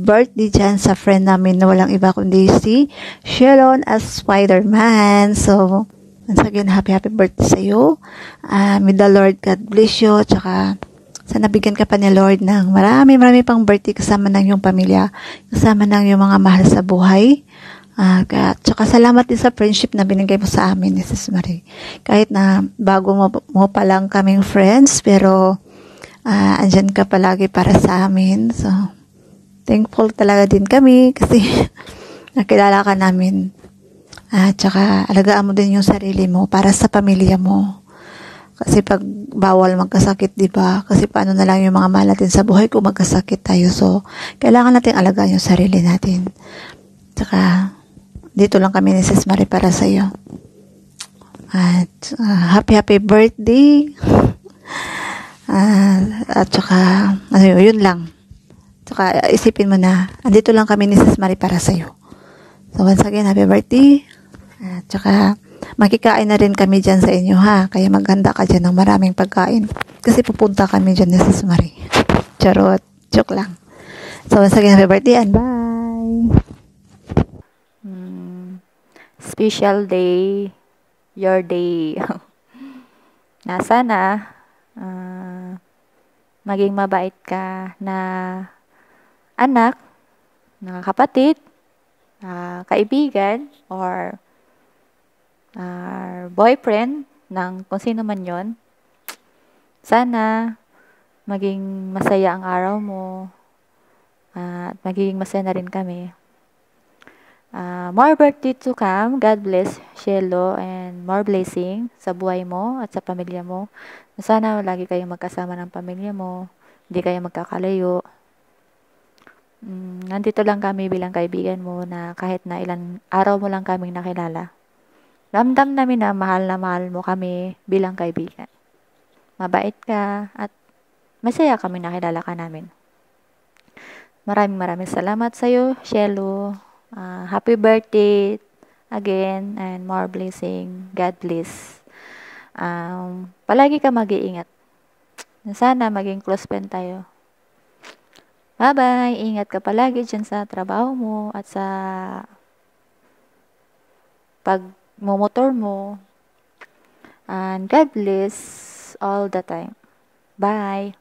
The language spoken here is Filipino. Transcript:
birthday dyan sa friend namin na walang iba kundi si Sharon as Spider-Man. So, once again, happy birthday sa iyo. May the Lord God bless you. Tsaka, sana bigyan ka pa ni Lord ng marami pang birthday kasama ng iyong pamilya, kasama ng iyong mga mahal sa buhay. Tsaka salamat din sa friendship na binigay mo sa amin, Mrs. Marie. Kahit na bago mo pa lang kaming friends, pero andyan ka palagi para sa amin. So, thankful talaga din kami kasi nakilala ka namin. Tsaka alagaan mo din yung sarili mo para sa pamilya mo. Kasi pag bawal magkasakit, di ba? Kasi paano na lang yung mga mahal natin sa buhay kung magkasakit tayo. So, kailangan natin alagaan yung sarili natin. Tsaka, dito lang kami ni Sis Marie para sa iyo. At happy birthday. At saka, yun lang. Saka, isipin mo na, andito lang kami ni Sis Marie para sa'yo. So, once again, happy birthday. At saka, makikain na rin kami dyan sa inyo, ha? Kaya maghanda ka dyan ng maraming pagkain. Kasi pupunta kami dyan ni Sis Marie. Charot. Joke lang. So, once again, happy birthday and bye! Special day, your day. Sana, maging mabait ka na anak, na kapatid, kaibigan, or boyfriend ng kung sino man yon. Sana maging masaya ang araw mo at magiging masaya na rin kami. More birthday to come. God bless, Shelo, and more blessing sa buhay mo at sa pamilya mo. Sana lagi kayong magkasama ng pamilya mo. Hindi kayo magkakalayo. Nandito lang kami bilang kaibigan mo na kahit na ilang araw mo lang kaming nakilala. Ramdam namin na mahal mo kami bilang kaibigan. Mabait ka at masaya kami nakilala ka namin. Maraming salamat sa iyo, Shelo. Happy birthday again and more blessing. God bless. Palagi ka mag-iingat. Sana maging close friend tayo. Bye-bye. Ingat ka palagi dyan sa trabaho mo at sa pagmumotor mo. And God bless all the time. Bye.